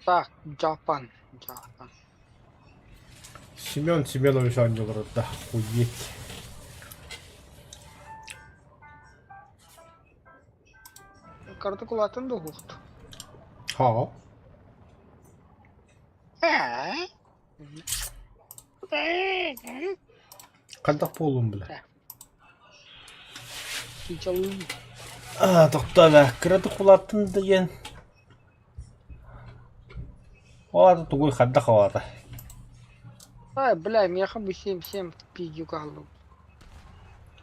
Так, Джапан. Джапан. Семен Семенович ангел, да, охуеть. Карту латын да хухт. Ха. Кандак болуун беле. Кичалын. Токтоле, кредит кулаттын деген. Оады тугуй кандак оады. Ай, бля, меха бы 7-7 пидю калу.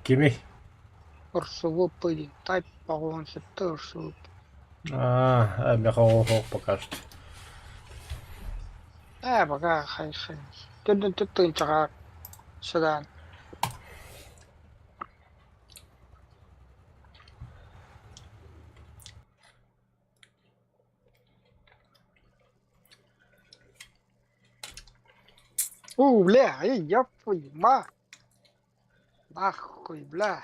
Кими? Урсову пыли. Тай пагон сетте урсову. Меха охок пока что. Бага, хай. Төдөн төттөн чага. Шадан. Бля, ай, япуй, ма. Нахуй, бля.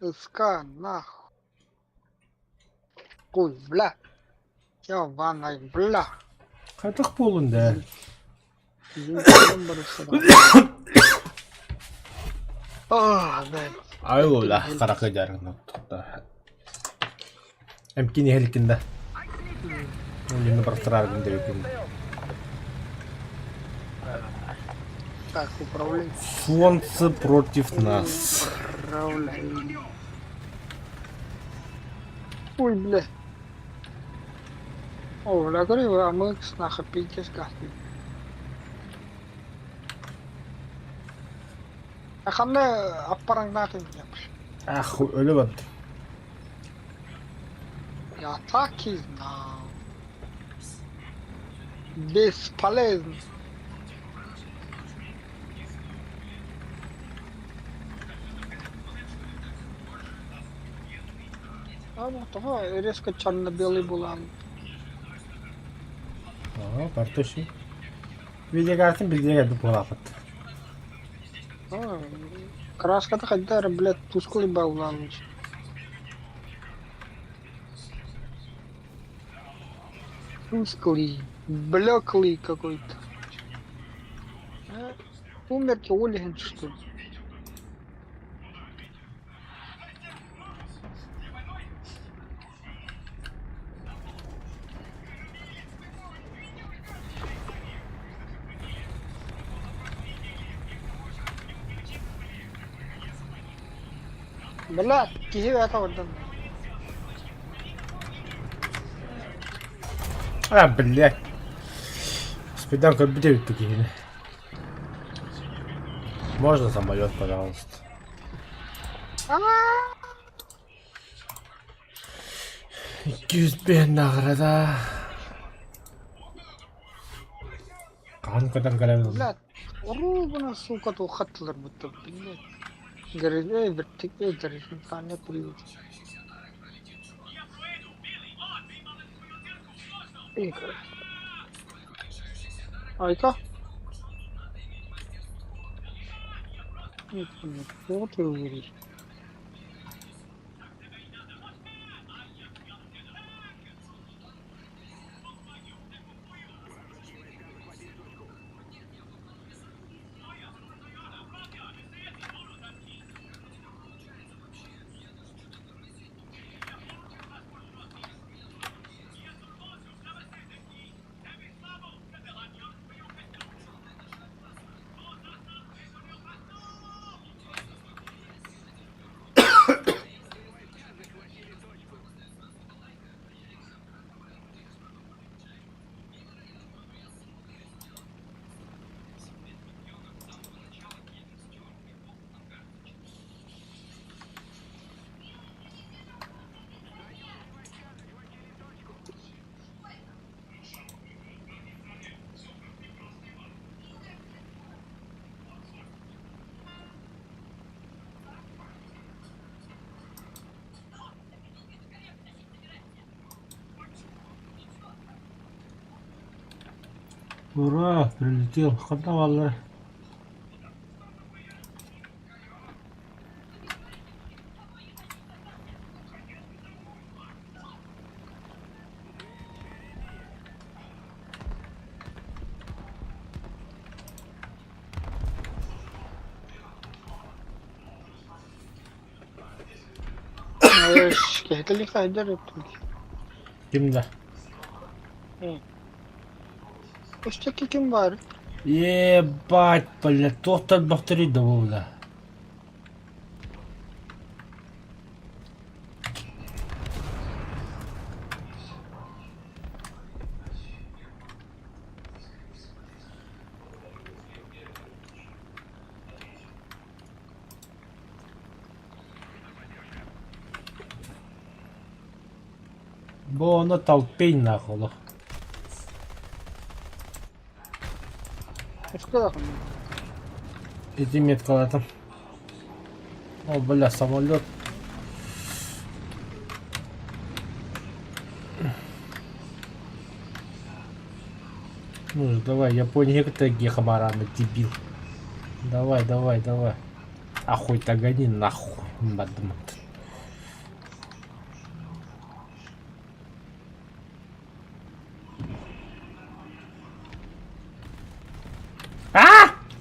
Иска, нахуй. Куй, бля. Ёбаный, бля. Кандак болуун да. Зинчилен барышыда. Да. Айула, каракы жаргын токта. Эмкини хеликинде. Эми бартырар күндө өкүн. Так, управление. Солнце против нас. Управление. Ой, бля. О, бля, говорю, а мы с нахапитесь гасли. А хамне аппарангнатын yapmış. Ах, ölü var. Я так и знал. Бесполезно. А вот того резко черно-белый булан. Бартоши. Видео картин билdiğine geldi bu lafet. Краска-то хотя, блядь, тусклый булан. Тусклый, блеклый какой-то. Сумерки Ольгин, что ли? Бля, кизи это вот там. Блядь. Спиданка бдеют такие. Можно самолет, пожалуйста? 200 bin награда. Канкадан калемин. Блядь, ровно, сука, то хаттылар будто, блядь. Говорит, бертик, зарисин, сане курил. Айка? Нет, вот ты говоришь. Ура, прилетел. Когда валла? Şikayetli kaydar yaptım. Kimde? Üstteki kim var? Ебать, блядь, тоқтат бақтырыйды бұл да. Бұл оны талпейн нахуй. Üstte bakın. Эти қалатым. О, бля, самолет. Ну же, давай, я понял, это гехамарана, дебил. Давай, давай, давай. Ахуй-то гони нахуй, мадмат.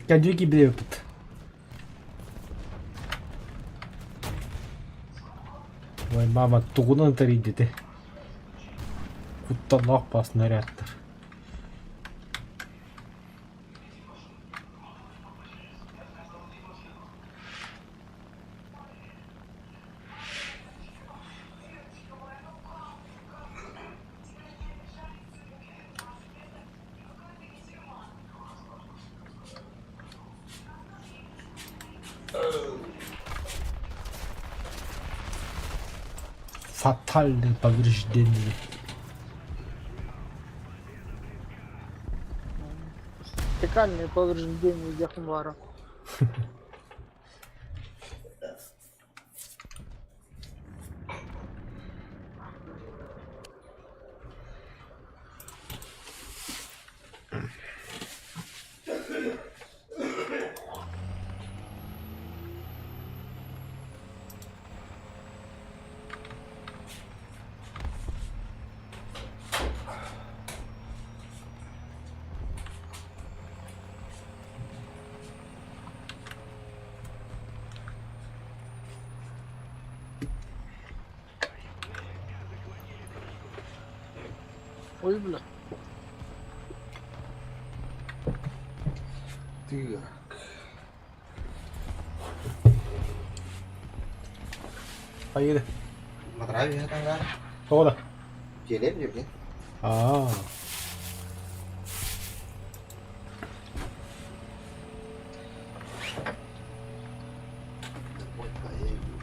Кадюки бреют. Ой, мама, тугунан таридите. Куттанақ па снарядтар. Фатальное повреждение. Текальные повреждения Яхмара. Ой, бля. Так. Поеду. Матравия тогда. Кто-то. Телебрик, А. Ой, поеду.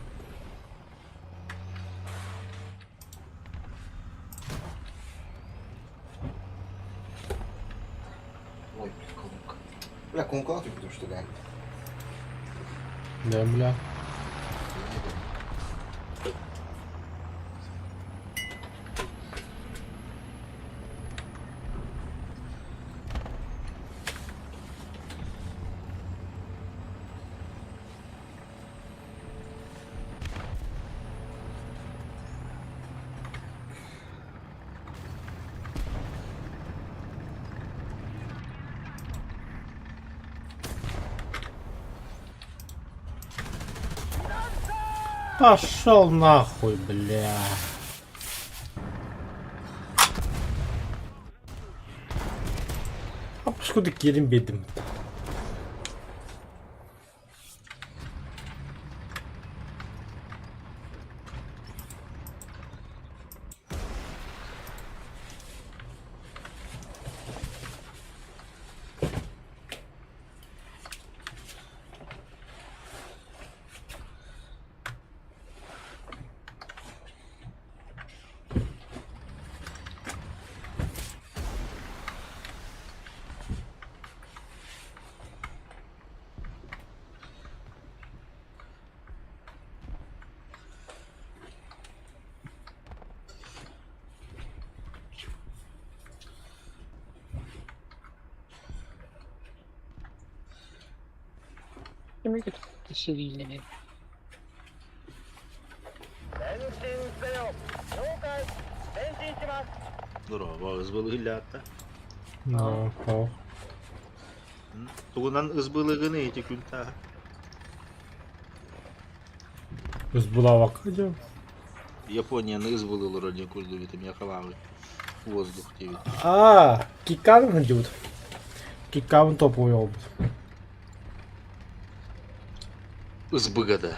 Ой, конка. Бля, конка ты будешь, что ли? Да, бля. Пошел нахуй, бля. Апшкуды керембедім. Kimi gitti sivillerin? Здорово, ызбылыгыллаатта. Ну, о. Тугунан ызбылыгыны эти күнтаа. Біз бұлавақ қадем. Япония не звалила ради курду витамин халавы. Воздух тебе. Киккаун жут. Киккаун топовый обувь. СБГД.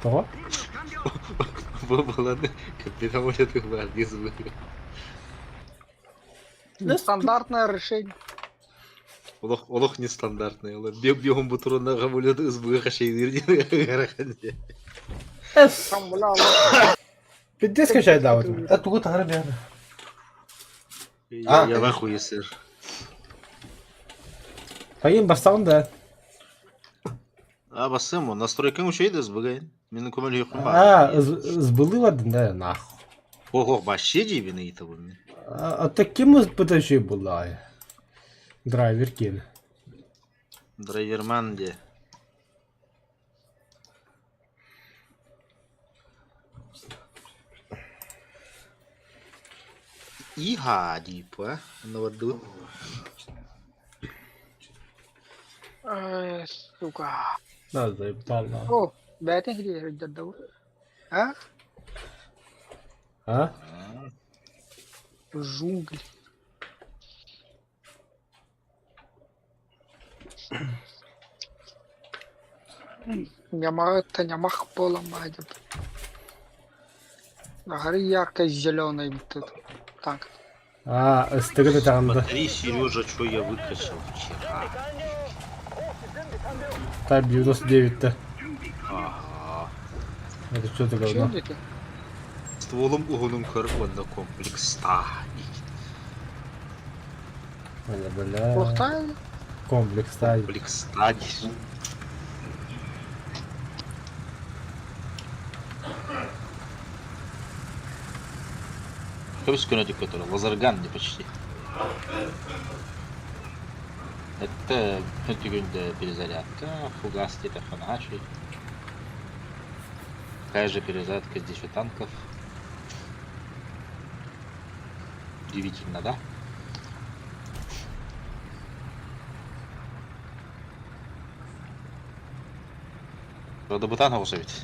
Кого? Была капитан улетных гвардии СБГ. Нестандартное решение. Олох нестандартный. Бегом бутурона гамулет СБГ хашейдирди. Там, бля, вот. Где скачать да вот? Это вот армия. Я нахуй, сэр. Пойдем бастан да. Басему, настройка мушейді збігайын. Менің көмелі құмба. Сбылы ладно, да, нахуй. Ого, баще дейбіні еті бұмен. Таким подожди была. Драйвер кин. Драйверман де. Ига, дипа. На воду. Ай, сука. Да, заебал. О, बैठे के लिए जद्दा वो हाँ А? джунгли это нямах полом майдет гори ярко-зеленый вот тут так Стыгны там да. Смотри, Сережа, что я выкачал вчера. Тайп 99-то. Ага. Это что ты Чё говно? это? Стволом угоном карбона комплекста. Бля. Плохая? Комплекс тай. Комплекста. Какой скоростью который? Лазерган не почти. Это перезарядка, фугас где-то фаначей. Такая же перезарядка с 10 танков. Удивительно, да? Правда, бутанов уже ведь.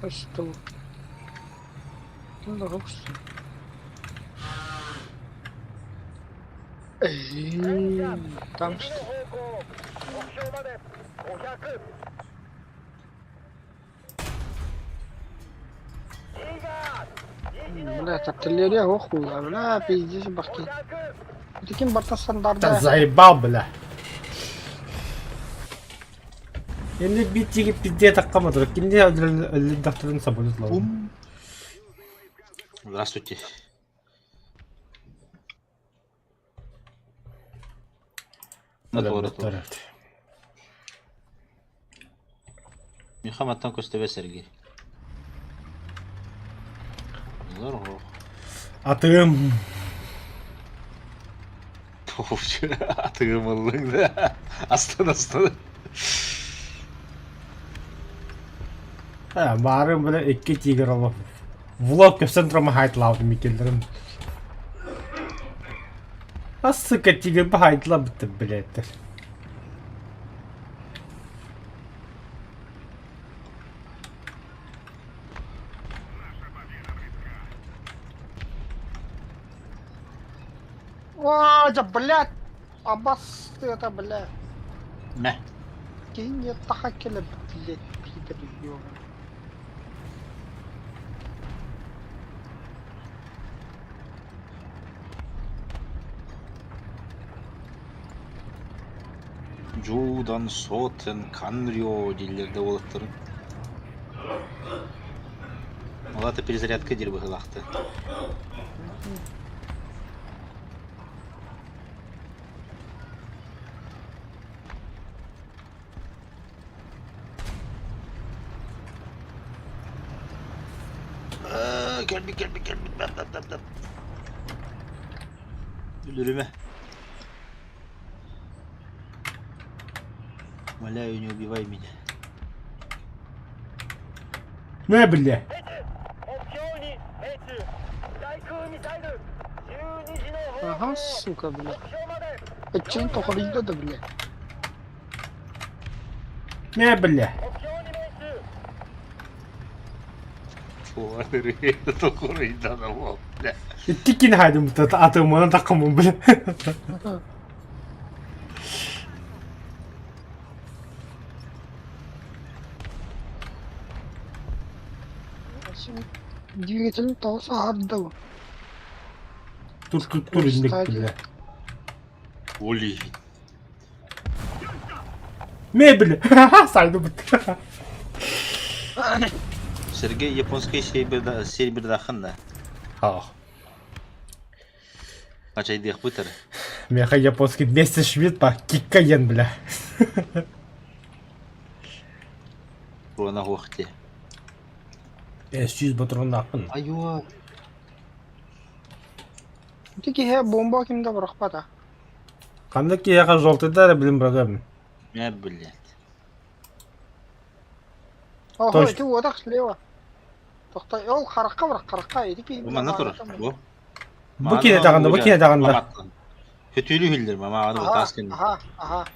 А что? Ну, дорогу что? Там что? Блядь, артиллерия охуя, бля, пиздец, башки. Таким борта Да стандартная. заебал, бля. Енді биттегі пизде таққамадыр. Кенде докторын сабылыз лауым. Здравствуйте. Натворы. Михаммад Көстебе Сергей. Здорово. Атым. Атығым ұлың да. Астан. Барым бля 2 тигр алып. Влог көпсен тұрма хайтлауды мекелдерім. Сука, тигр ба хайтлау бітті, блядь. О, да, блядь! Аббас ты это, блядь. Не. Кинь я тахакеля, блядь, пидор, ёбаный. Джудан, Сотен, Канрио дейлерді олықтырын. Олаты перезарядка дер бұғылақты. Gelme. Ölürüme. Умоляю, не убивай меня. Не, бля. Ага, сука, бля. Отчен тохарыйда да, бля. Не, бля. Fuarı tokuruydu da bu. Тикин хайдым тут атомына такымын, бля. Двигатель толса ардау. Тур индик, бля. Оли. Не, бля. Сайду бит. Сергей японский сербер дахында. Ха. Качай дих бутер. Меха японский 200 швид по киккаен, бля. Буна вахте. S100 патрон акын. Айо. Тики хе бомба кимде быракпата. Кандай кияка жолтыда билим брагам. Не блядь. Ого, Точно. ты одак слева. Тохта, ол харакка бырак, харакка. Эдики. Bu mana tur. Bu. Bu kine daganda. Kötülü hildir mama adı bu taskin. Ага.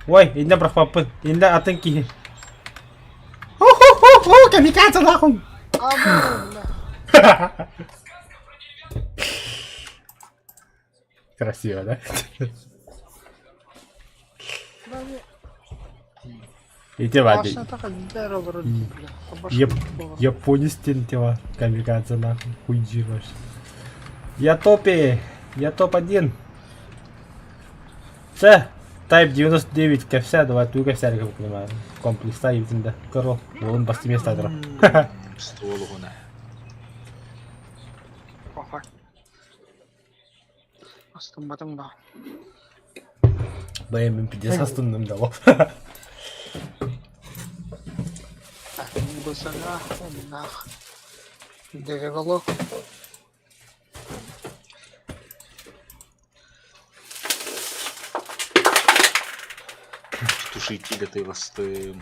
Ой, инде брахпапын. Инде атын ки. Хо, камикадзе нахуй. А, бля. Красиво, да? И те воды. Башна така дерево вроде, бля. Японец тела. Камикадзе нахуй. Хуйджи ваш. Я топи. Я топ-1. Це Type 99 ковся, давай ту ковся, как понимаю. Комплекс Type корол. Он басти места дро. Ствол гуна. Ага. Астым батым да. Бэм 50 астынным да. Бысана, нах. Девело. Тушитель этой ласты.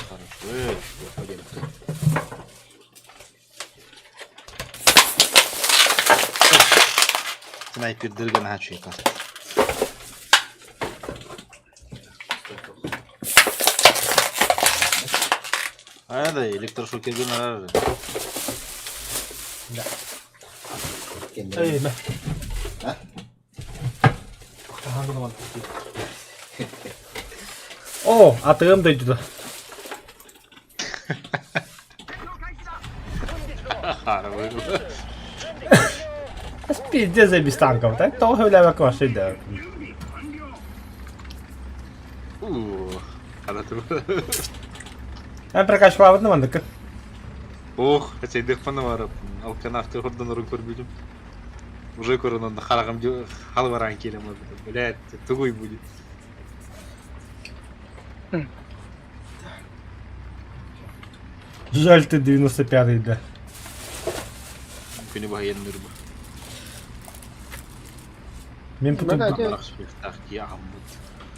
Хорошо. Снайпер дырган хачуйка. Hadi elektroşoker gün arar. Ey be. Ha? О, атырым да иди. Harbi. Пиздец за без танков, так? То гулява кваши, да. Anlatım. Ben прокачивал одного, так. Ох, açaydık bana var. Alkan hafta oradan oraya görmedim. Уже коронанда харагам халваран келем. Блядь, тугой будет. Жаль, ты 95-й, да. Күні военный рыба. Мен потом... Да, да. Так, я аммут.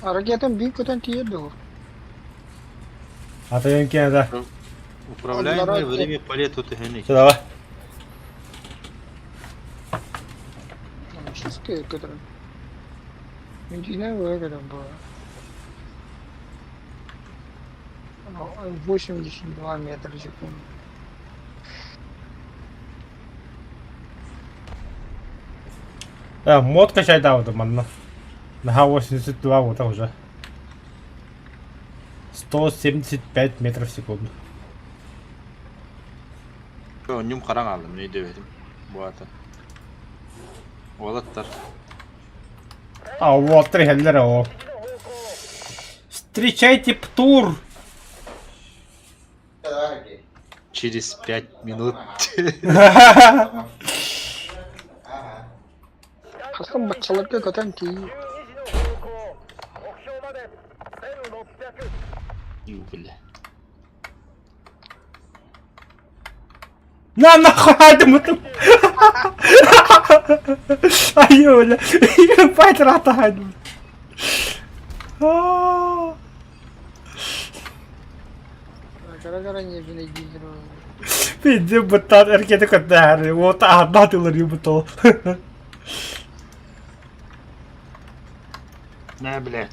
А ракетам бик көтен тиеді ғой. Атайын кен, да. Управляемое время полета тыгыны. Все, давай. Сейчас көтен. Медина көтен бұл. 82 метра в секунду. Мод качай, да, вот, манна. На 82 вот уже. 175 метров в секунду. Önüm karan aldım, ne demedim bu ata. Olatlar. А вот три хеллера, о. Встречайте Птур! Через 5 минут. Қасқым бақшалыққа көтен тиеді. Ю, бля. На нахуй, Адмуту! Ай, бля. Ебать, рата, Адмут. Кара-кара не біне дейдір. Пиздец, бұттан әркеті көтті әрі. Ота аднатылар ебіто. Не, бля.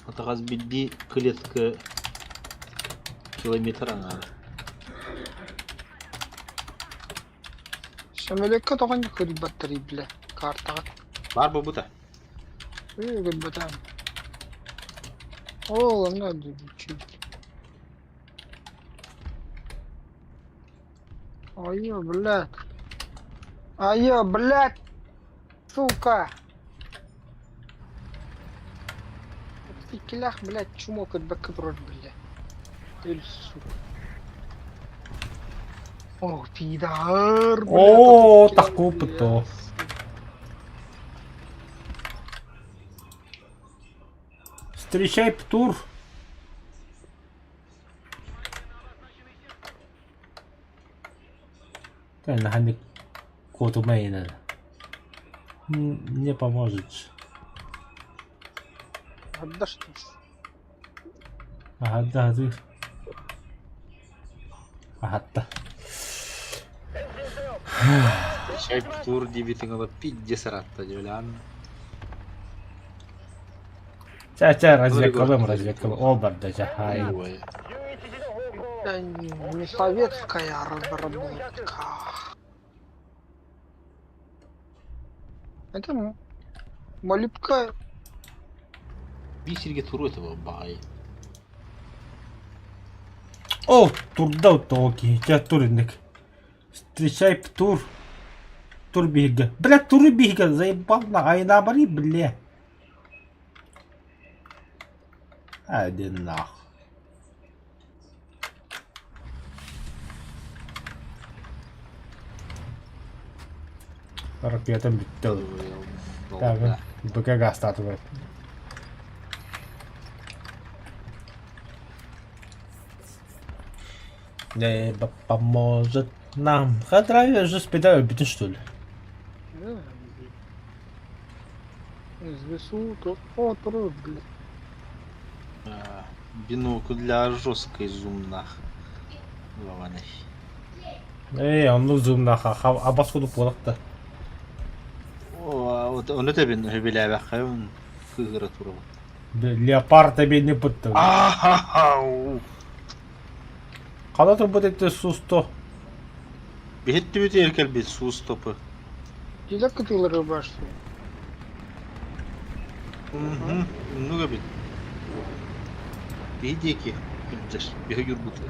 Атагаз бидди клетка километра надо. Şömelekka toğan yukarı batteri bile. Kartağa. Бар bu buta. Gül batan. О, надо чуть. Ай-ё, блядь. Ай-ё, блядь. Сука. Ты килях, блядь, чумок от бакадрот, блядь. Ты, сука. О, пидор, блядь. О, это так опыто. Встречай Птур. Да, нахальник код умейна. Не поможет. Отдашь ты. Ага, да, ты. Ага, да. Чай тур дебитинга пиддесратта дюлян. Ча, развекалым, оборда, жахай. Ой. Это не советская разработка. Это малюбка. Бисерге туру этого бай. О, турда токи, тебя турник. Встречай Птур. Тур бига. Бля, Тур бига, заебал на айнабари, бля. Один нах. Ракетом бител. Так, БКГ статуя. Небо поможет нам. Хадрай же спидаю бить, что ли? Из лесу, то отрыв, блядь. Бинокль для жесткой зум нах. Главное. Он ну зум нах, а басходу полакта. О, вот он это бин хебелявя хайун кыгыра туру. Леопард тебе не пытал. Ахахау. Когда ты будет сусто? Бехетти бит еркел бит су стопы. Дилек катылары башты. Много бит. Бедеки. Бедеш. Бегают будто.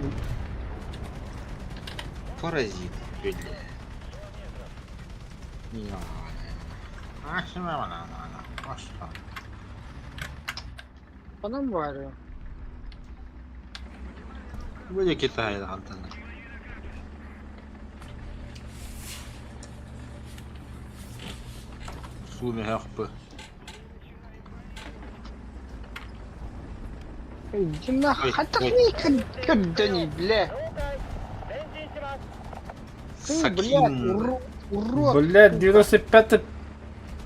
Паразит. Бедля. По нам варю. Bude Китай антенна. Суми хахпы. Иди нахуй. Ой, Хотя ой. не кадани, бля. Ты, блядь, урод. Блядь, 95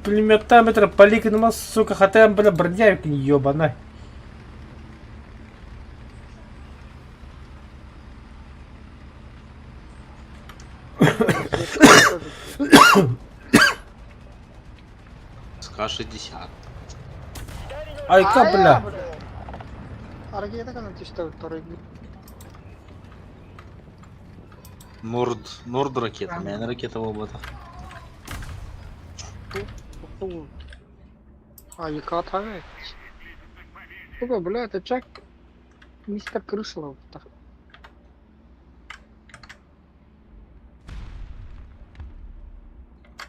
пулеметометра поликнума, сука, хотя я, бля, бродяг ебаный. СК-60. Айка, бля. Ракета канат işte второй. Норд ракета. Мен ракета болбата. А, яка атака? Сука, бля, это Джек. Мистер Крышлов.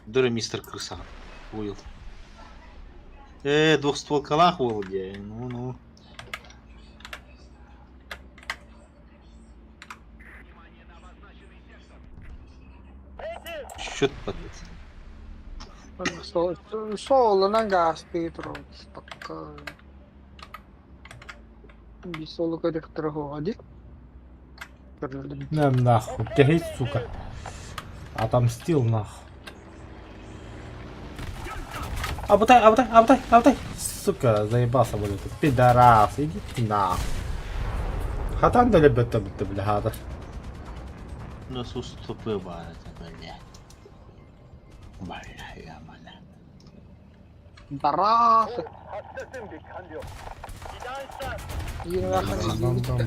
Дыры мистер Крыса. Уил. Двухстволкалах Володя. Ну. Счет подлец. Соло на газ Петро. Спокойно. Bir solo kadar торговал один. На нахуй, тягай, сука. Отомстил нахуй. Обутай. Сука, заебался, блядь. Пидорас, иди ты нахуй. Хатан да любит, бля, хата. У нас уступы барят. Блядь. Бля, я маля. Барасы.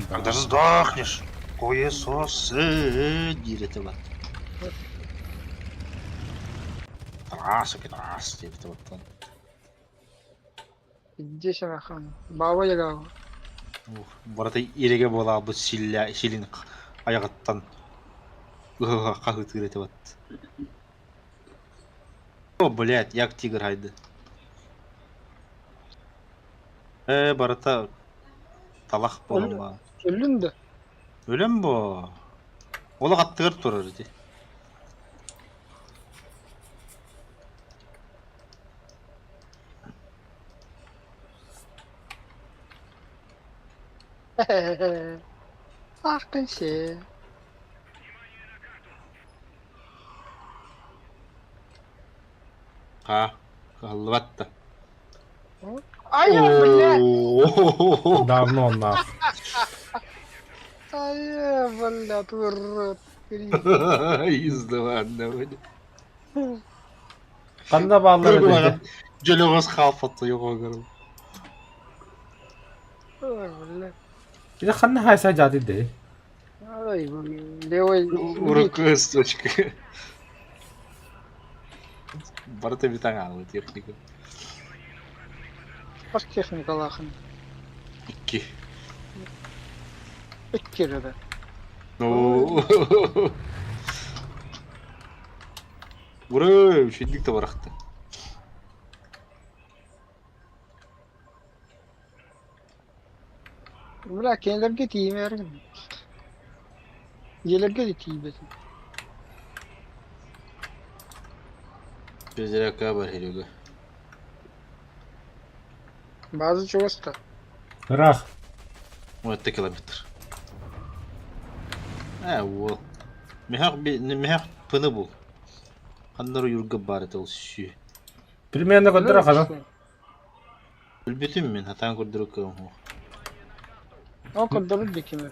Когда сдохнешь, хуесосы, дирит его. Трас, дирит его. Здесь нахуй. Баба яга. Барата иреге бола bu silin ayaqattan qahı tırıtı bat. О, блядь, як тигр haydi. Barata talaq bolma. Öldün de. Öyle mi bu? Ola qattığır turur idi. Sakın şey. Ha, qalbatta. Ay блядь. Давно нахуй. Ay блядь, урод. Издаванно, блядь. Qanda bağları dedi. Jölögöz xalfatı yok oğlum. Ay блядь. Bir de qanda haysa jadi de. Ay левой. Урок точка. Barata bir tane aldı teknik. Kaç техника лахын. 2. İki kere de. Oo. Buraya şeydik de bıraktı. Bırak kendilerine tiyim yargın. Yelerge de tiyim besin. Gözlere kabar heriyor. Bazı çoğusta. Rah. 10 kilometre. O. Mehak pını bu. Kanları yurga barıt ol şu. Примерно qadra qada. Bütün min hatan kurduruk o. O kadar da kemer.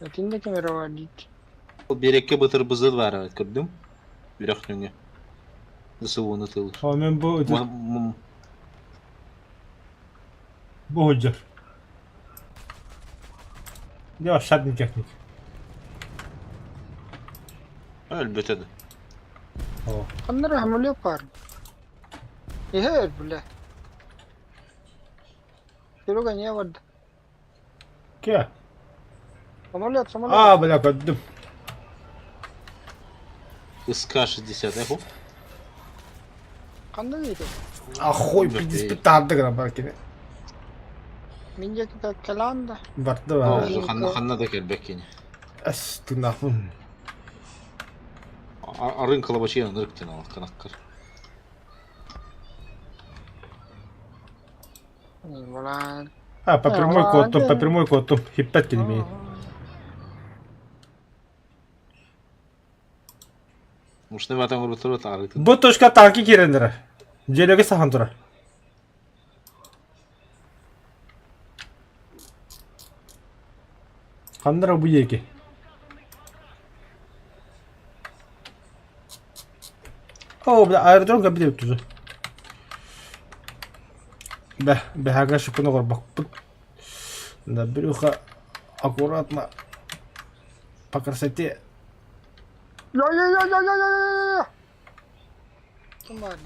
Yatında kemer var değil. O berekke batır bızıl var evet gördüm. Bir aklına. Nasıl unutulur? Ha men bu hujjar. Ya şadni teknik. Elbette de. Oh. Kanlar hamle yapar. İhe bile. Kilo ganyan vardı. Kya? Hamle at. Aa bela qaddım. СК 60 eho. Kanlar neydi? Ахуй, 55 tardı gına belki. Mince kita kalan da. Vardı var. Hanna da gel bekini. Astunafım. Arın kalabaşı yanır bir tane kanakkar. Ulan. Ha, по прямой koydum. Hippet kelimeyi. Мушны ватан урбутур бат арытын. Bu точка tanki kirendir. Jelege sahan tura. Qandara bu yeki. Oh, bir aerodrom kapı da tuzu. Be haga şukunu kor bak. Da bir uka akuratma. Pakar seti. Ya. Kim var?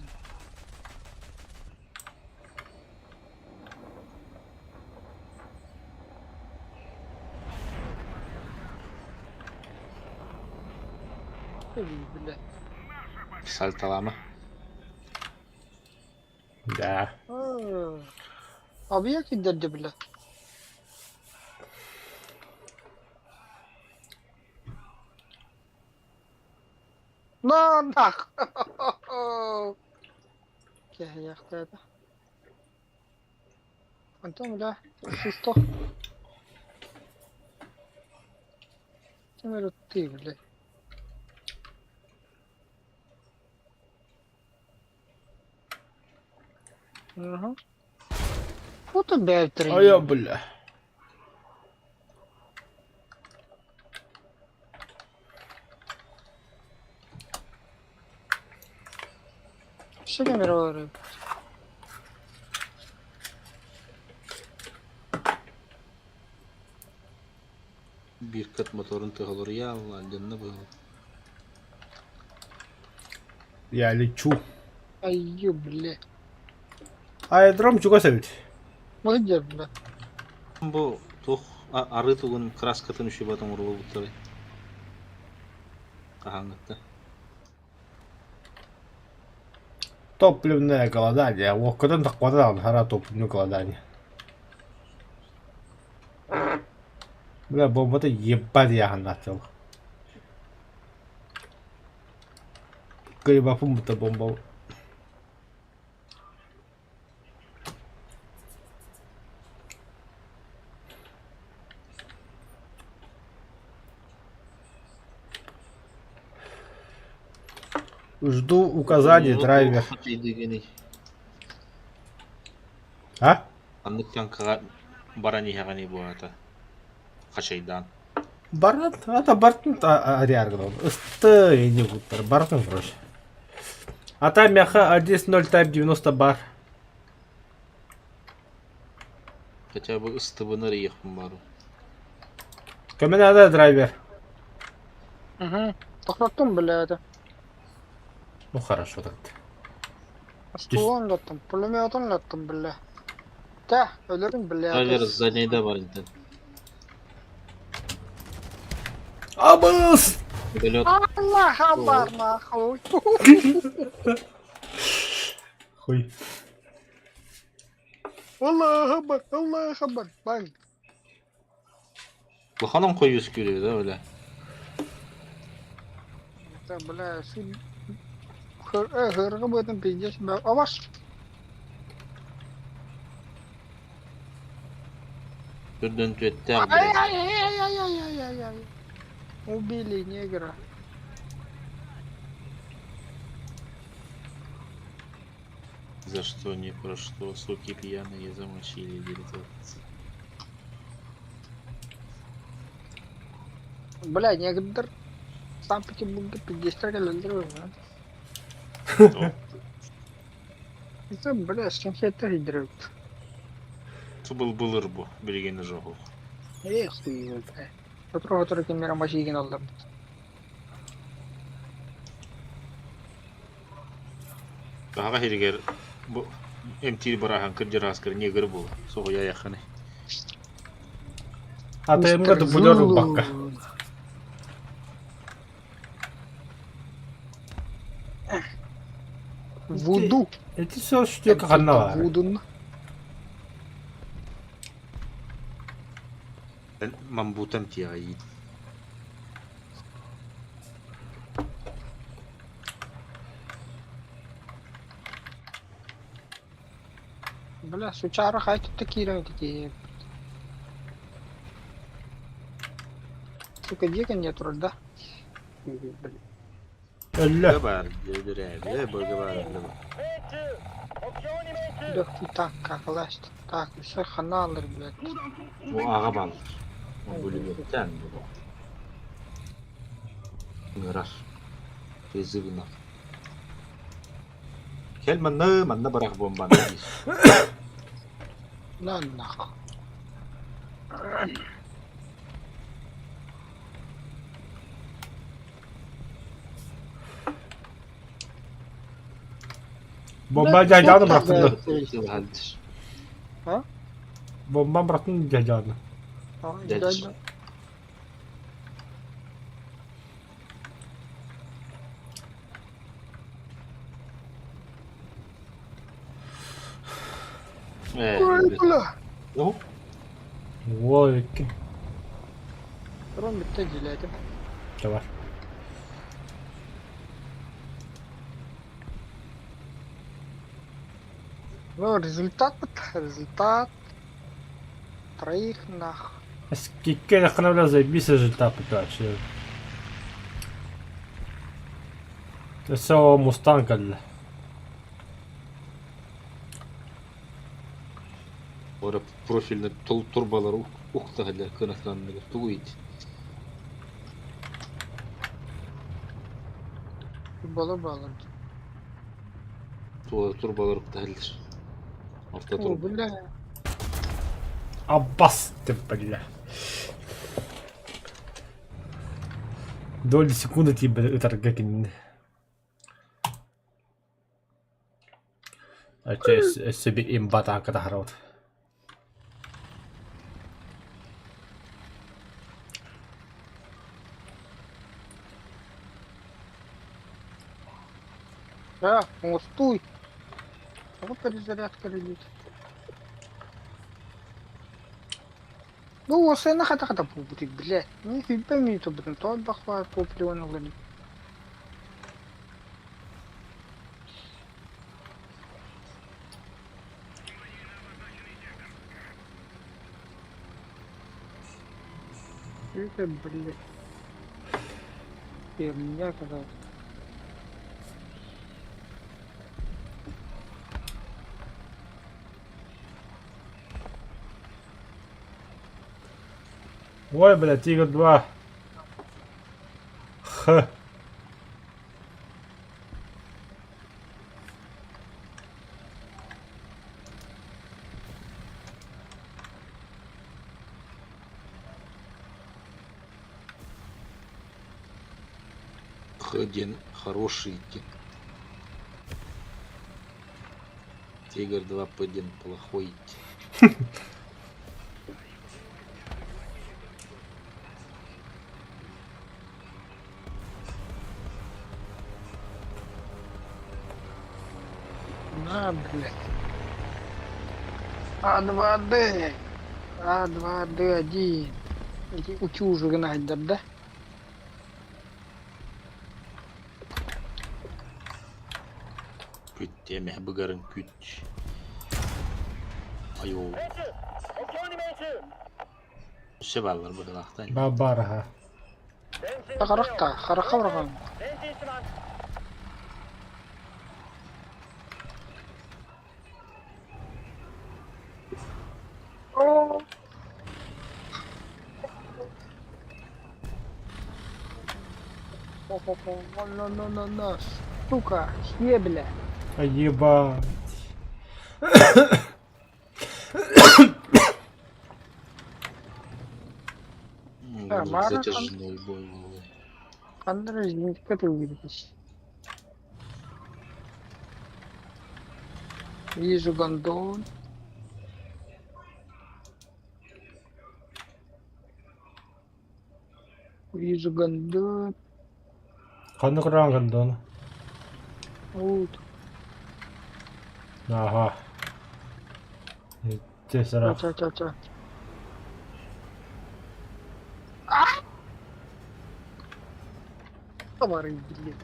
Bile. Saltalama. Da. Abi ya ki dedi bile. No, nak. क्या है यार कहता? Anto mula, sisto. Come rottibile. Вот и бэтрин. Aya bula. Şu kamera var. Bir kat motorun tığılır ya Allah canına böyle. Я лечу. Ay bile. Аэродром чуга сәбит. Молодец, бля. Bu tuh arı tuğun kras katın üşü batın urulu butları. Kahangıtta. Топливное голодание. Вокадан тақвадан хара топливное голодание. Бля, бомбата ебать я начал. Грибапум это бомба. Жду указаний, драйвер. А? Anlıktan kağa barani hagani bu ata. Kaçaydan. Барат, ата бартын ариарган.Ысты не гуттар. Бартын короче. Ата мяха 1.0 Type 90 бар. Хотя бы ыстыбыныр ехпін бару. Кому надо драйвер? Угу. Тоқтаттым, бля, это. Ну хорошо так-то. Стволын аттым, пулеметын аттым, бля. Да, ölürüm, бля. Драйвер заднейда бар екен. Абыс! Вертолет. Allah haber nahul. Хуй. Allah haber. Bak. Bu hanım koyuyoruz görüyor da öyle. Да, бля, şu hırgı böldüm piyeceğiz. Avaş. Türden tüette Ay abi. ay ay ay ay ay ay ay. Убили негра. За что, не про что, суки пьяные замочили директор. Бля, негр. Санкт-Петербург'da 50 lira öldürüyor lan. Это, бля, скинхетер идет. Це булыр bu, білгені жоқ. Эх, хуй, бля. Который, который камера мачигин алdım. Daha heriger bu MT barahan kırcı raskır negir bu. Soğuya yakını. АТМ-га дублер бакка. Вуду. Эти все что как одна. Вудун. Ben mambutam tiyayi. Бля, сучара хай тут такие. Сука, дека нет вроде, да? Блин. Ölü. Gabar, gödüre, bu gabar. Лёг ты так, как ласть. Так, все хана alır, блядь. Bu ağa balır. O bölümden bu. Ngırar. Rezivina. Gel manna bırak bombanı. На нахуй. Bomba caycanı bıraktın da. Haldir. Bomba bıraktın caycanı. Ай, Дядя. дядя. Ой, бля. Ну, Ой, Ром bitti diledim. давай. Ну, результат. Результат. Троих нах. Скільки я ханавля заебись результат дальше. Это все мустанга для. orada profilde turbalar uktahalar kanatlanmalar tuğuydu. Balı bağladı. турбалар кутайлыш. О, Автотурбо. бля. Аббас ты, бля. Доли секунды тебе торгакин. А че себе имбата катахарот. Он стой. А вот перезарядка летит. Ну, осы на хата будет, блядь. Не пойми, то, блин, то отбахва топливо на лыне. Это, блядь. Херня какая-то. Ой, бля, Тигр 2. Х. Х1 хороший. Тигр 2 П1 плохой. На, блядь. А2Д. А2Д1. Иди утюжу гнать, да? Küt bıgarın küt. Ayo. Şevallar bakın aktan. Бабарха. Характа врагам. На, сука, ебля. Ебать. Мара, Затяжной бой. Андрей, как ты увидишь? Вижу гондон. Вижу гондон. Қаны құран гондон. Вот. Ага. Те сара. Ча. Товары, блин.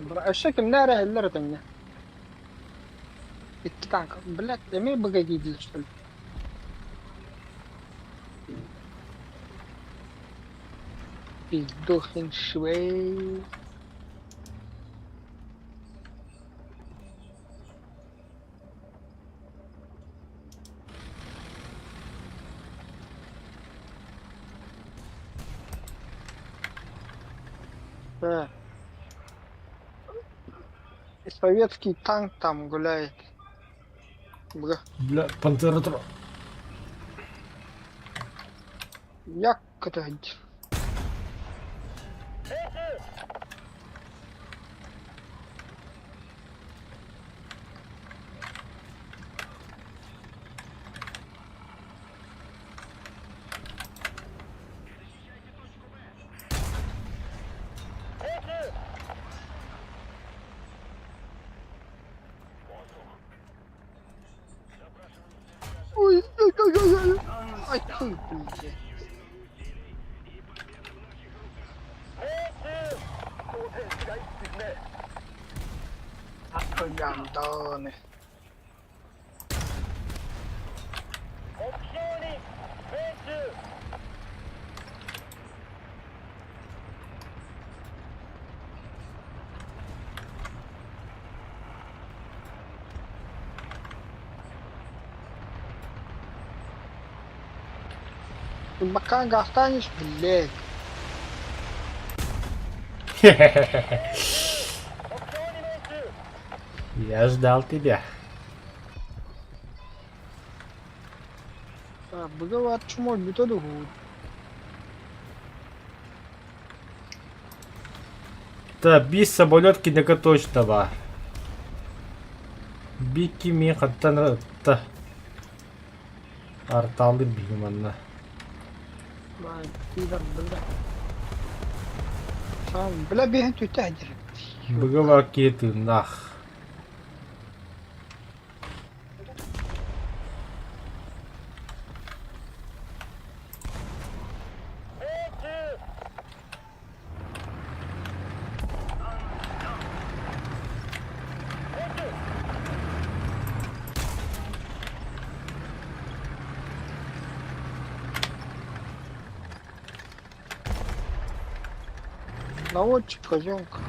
الشكل ناره اللي تانية التانك بلاد ما يبقى جديد الشكل يدخن شوي советский танк там гуляет. Бля, пантера тро. Як катать? Ой, ай, ты, блядь. Гандоны. Пока останешь, блядь. Я ждал тебя. Быговат чумой битоду гуд. Да, бис самолет многоточного. Бики ми хаттан та. Арталы бигманна. Бля бehen тутадир. Быгова кеты нах. Наводчик, козёнка.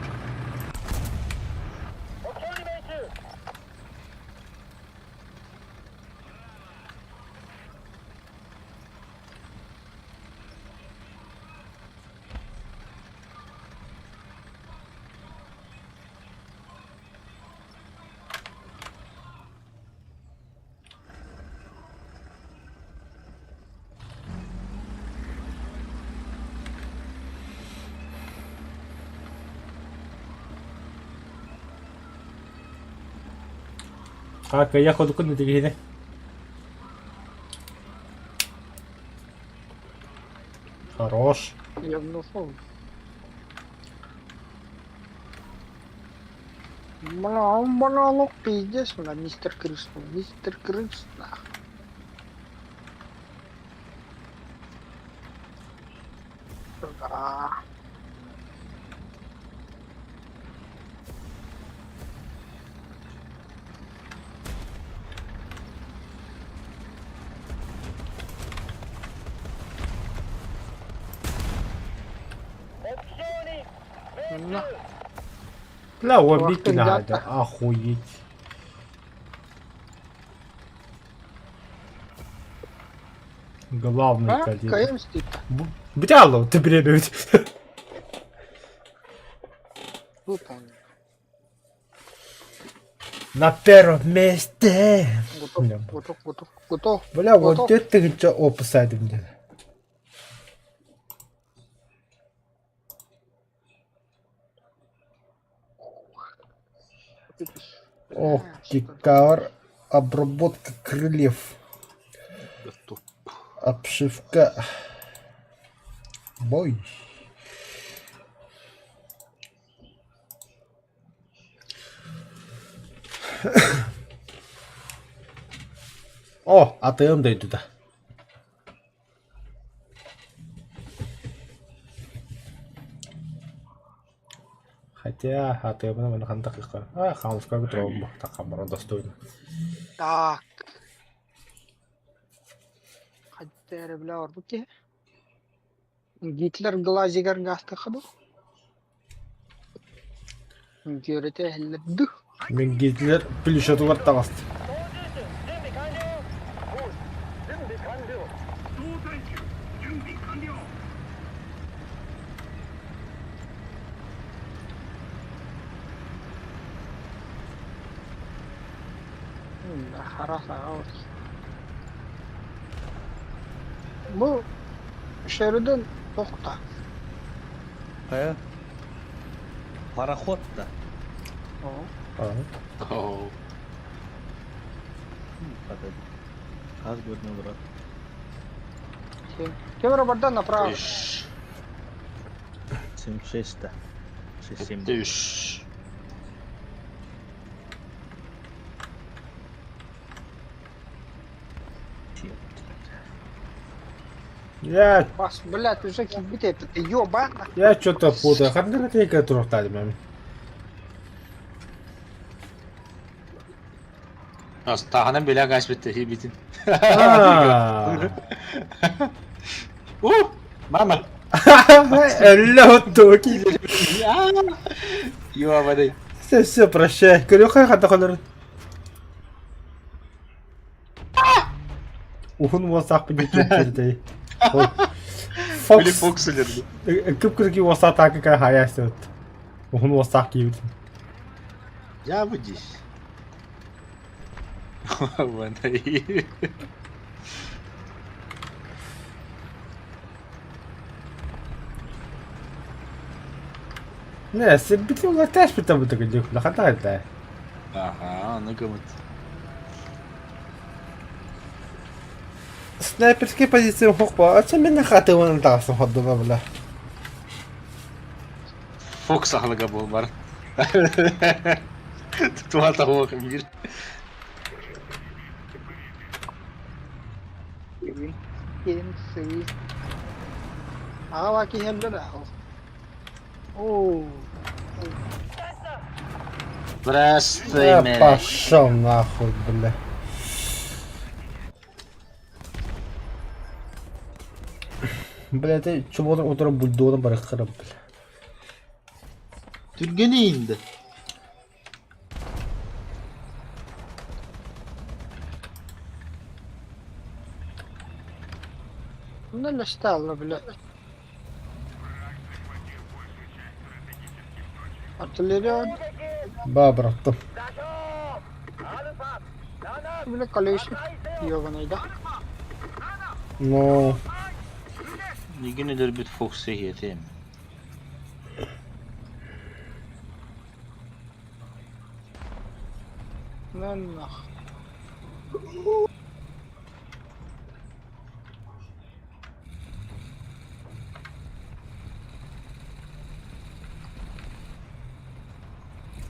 Как я ходу куда ты. Хорош. Я внушил. Бля, ну пиздец, бля, мистер Крис. Мистер Крис, нах. Да. На. Бля, убить Ох, надо. ребята. Охуеть. Главный А? кадет. КМ стита. Бдяло, ты бредует. Выполнил. На первом месте. Готов, Бля, готов. Бля, вот Готов. это где опасайд мне. Ох, дикар. Обработка крыльев. Готов. Обшивка. Бой. О, АТМ дойду да. Хотя АТМ на хантах их. А, хаус как тромба. Так, хамара достойно. Так. Хотя, бля, орбуки. Гитлер глазигар гаста хаду. Görete helleddu. Мен Гитлер плюшату ваттагаст. Хараса ağır. Bu Sheridan to'xta. Пароход-то. Оу. Газ görünüyor bura. Темір направо. Üş. 76'te. 67. Düş. Я Бас, блядь, уже кибит это, ты ёбана. что-то путаю. Хандра тейка трохтали мем. Tahana bile kaç bitti bitin. Mama. Элло, токи. Ёбаный. Все, прощай. Крюха хата холер. Ухун wasaq bir geçirdi. Или Фокс. Фокселер. Кып-кырки оса так как хаясет. Он осак киют. Я будешь. Вон и. Не, себити ула теж при тебе таке дюк, нахатайте. Ага, ну кому. Снайперські позиції хопа, а це мене хати вон так сходила, бля. Фокс ахлага бол бар. Туата хох бир. Кинси. Ава киhen da. О. Здравствуй, Я мене. пошел нахуй, бля. Бля, ты чего утром бульдогом барахара, бля. Türgeni indi. Ну не стало, бля. Артиллерия, Ба, братан. бля, колесник. Ёбаный, да? Ну, Yine de bir Fox'a yeteyim. Ну нах.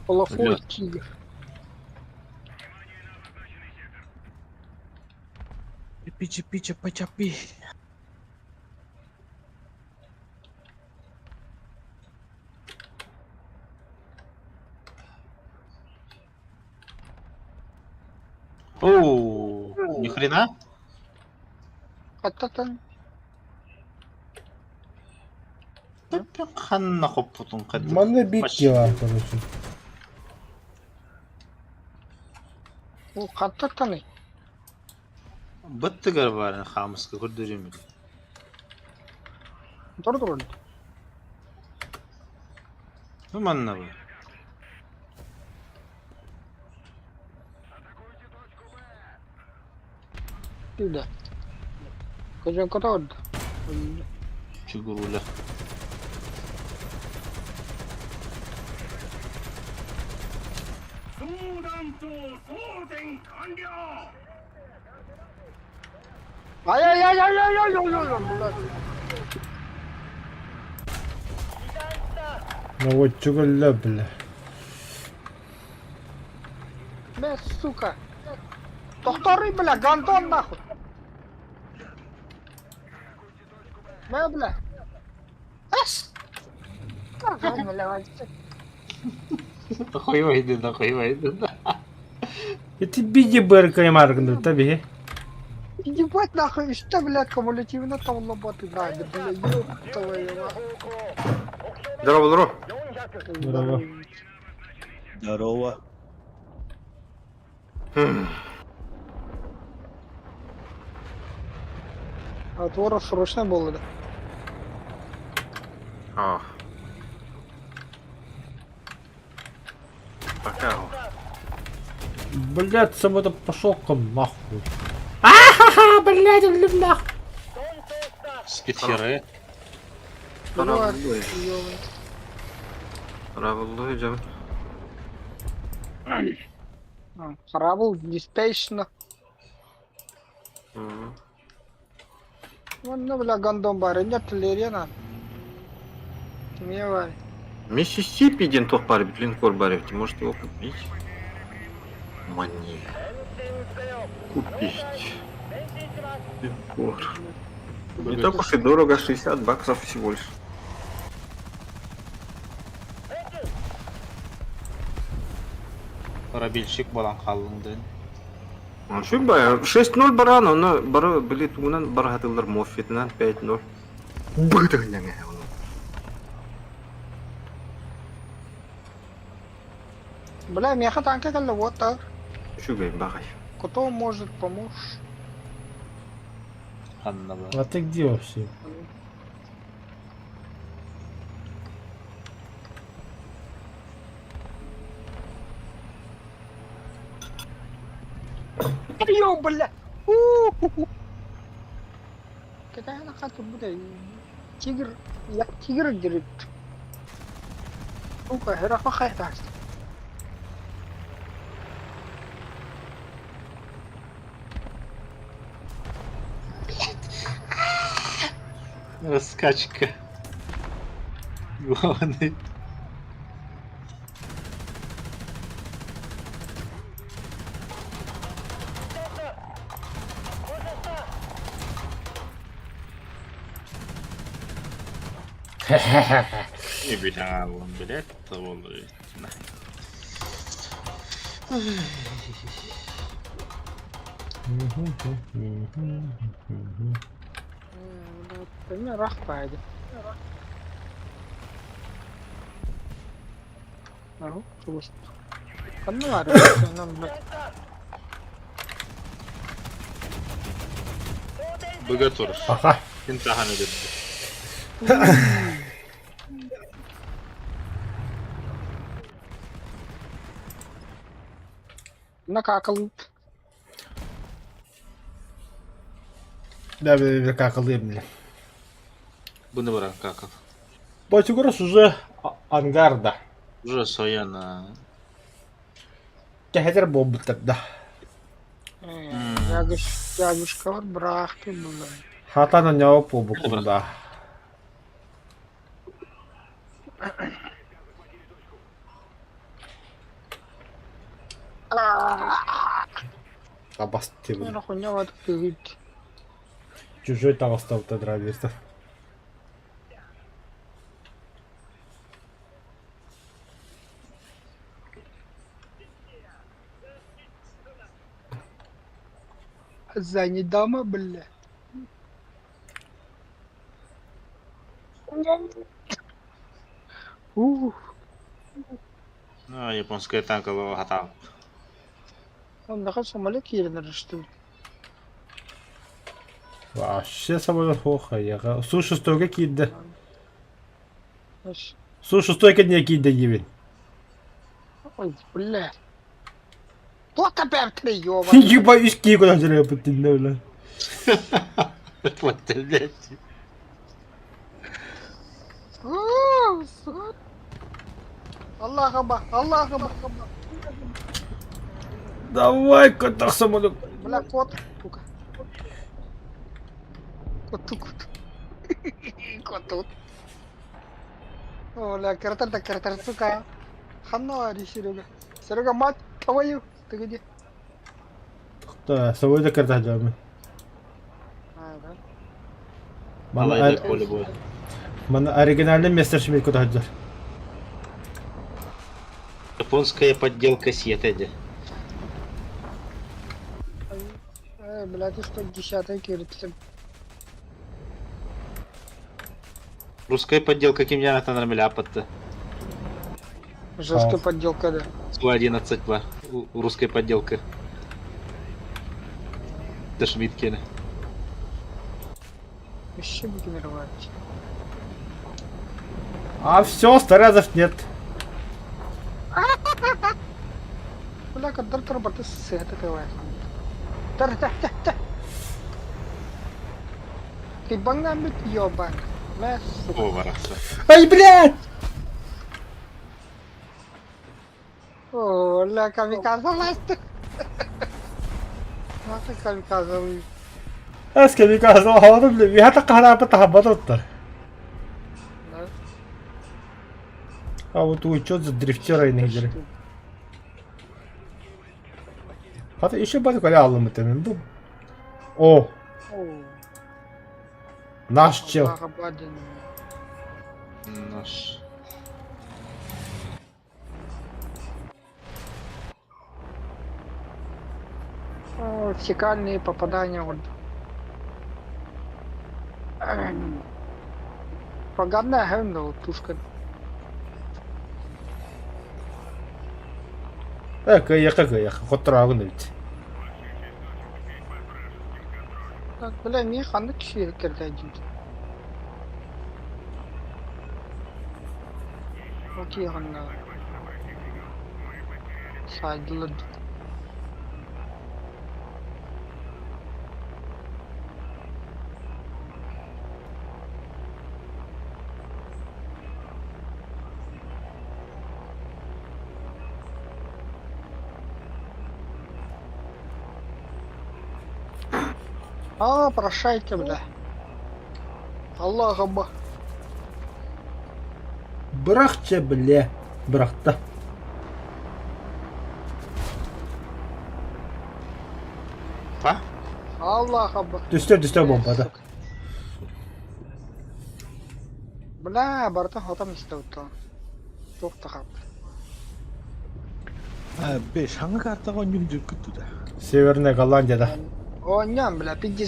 Плохой Бля. тигр. Чапи, почапи. Оу, ни хрена? Кататан. Ханна хоппутун кадр. мене бітки var, короче. О, кататаны. Быттыгар бар хамыска көрдөрөм. Dur. Ну манна бар. Да. Кожа катад. Чугурула. Ай-яй-яй-яй-яй-яй-яй-яй. Ну вот чугуля, бля. Бе, сука. Тоқтары, бля, гандон нахуй. Бе, бля. Эс. Каргай, бля, вальцы. Нахуй войду. Я тебе ебер каймаргнду, таби. Ебать нахуй, что, блядь, кумулятивно там лоботы надо, бля, ёб твою мать. Здорово. Здорово. Здорово. А творог срочно было, да? А. Пока. Блядь, сам это пошел-ка нахуй. Ахаха, блядь, блин, нахуй. Спитферы. Бля, Здорово. ёбаный. Здорово, canım. Харабл, диспейшно. Hı. Вон, бля, гандон бар, нет артиллерия надо. Не вай. Миссисипи один тох бар бит, линкор бар бит. Может его купить? Мани. Купить. Линкор. Не так уж и дорого, 60 баксов всего лишь. Корабельщик балан қалыңдын. Ну что, бая, 6-0 баран, оны бары біле туынан бары хатылар Моффетінен 5-0. Быдың жаңа оны. Бля, меха танка калла, вот так. Şu bey bakay. Кто может помочь? Анна была. А ты где вообще? Ё, бля! У-ху-ху. Какая она хата, бля? Тигр. Я тигр директ. Сука, херафа хайта. Раскачка. Главный. И бля, вон, блядь-то вон, блядь. Мне рах пойдет. Ну, просто. Ну ладно, нам, блядь. Богатур. Ага. Пентагон идет. Накакал. Да, как блин. Бунабара каков. Батюгрос уже ангарда. Уже своя на... Кехетер бомб тогда. Ягушка вот брахты была. Хата на него по боку, да. Абасти, Ну, блин. хуйня вот пилит. Чужой там остался драйверство. За не дама, бля. Ну, японская танковая хата. Он нахал самолет едет, что ли? Вообще самолет хоха, я. Слушай, стой, какие да. Аж, Слушай, стой, какие да евин. ой, бля. Вот опять три, ёба. Я боюсь, куда же бля. Вот ты, блядь. Аллах аба, Аллах аба. Давай, кота самолет. Бля, кот, сука. Кот тут. Кот тут. О, бля, картер, сука. Ханари, Серега. Серега, мать твою. Ты где? Да, самолет карта джами. Да. Малая идет поле будет. Мана оригинальный местершмит куда джар. Японская подделка Сьетеди. Бля, ты 110-й кирит. Русская подделка Кимьяна Нормеляпата. Жесткая подделка, да. Су-11 была. Русская подделка. Это Шмидкина. Вообще выкинировать. А все, старазов нет. Бля, когда работа с этой. Ты бангамит ёбан. Бля, сука. О, вараса. Ай, блядь! О, бля, камикадзе лазит. Нахуй камикадзе. Асками казал, хаваду, блядь, я так харапа тахабатотта. А вот у чё за дрифтера и нигеры. Хата еще бату коля алым это бу. О, наш чел. Наш. О, фекальные попадания вот. Погадная хэмна вот тушка. Какая, хоть трагу ведь. Бля, мен қандай кіші керді әдейді. Окей, ғана. Сайдылы. Прощайте, бля. Аллах Акбар. Бырақча, бля. Бырақта. А? Аллах Акбар. Түсті бомбада. Бля, бартан адам істеуді. Тоқта қалды. Бе, жаңа картаға ойнап жүріп кетті. Северная Голландияда. Ойнам, бля, 50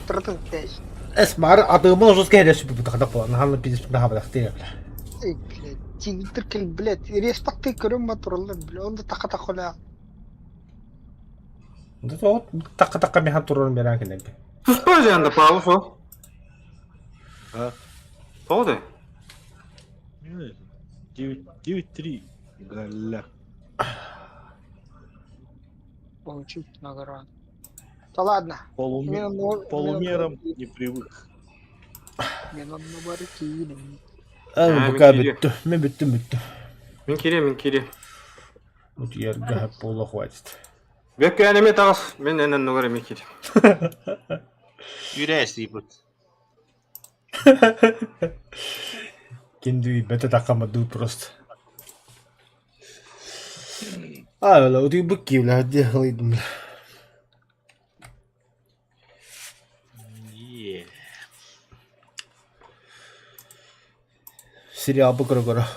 тұрдың тәйш. Esma, adımın ucuz gelişi bu kadar falan. Hanım biz daha bırak değil. Ey, блядь, Твиттер, блядь, респекты көрім ба тұрылды, бля, онда тақа қоля. Да то так механ турun merak edeyim. Tuspaj yanında Paul o. Ha? O da. 9-3 Галля. Получить награду. Да ладно. Полумером не привык. Мен онны бары кейінім. Abi bu kadar bitti. Ben bittim. Min kiri. Bu diğer gahap bolla хватит. Bek yani mi tağız? Ben enen nugara min kiri. Yüreği bu. Kendi bete takamadı просто. Ладно, вот и быки, бля, делаем. Сериал Букрогора.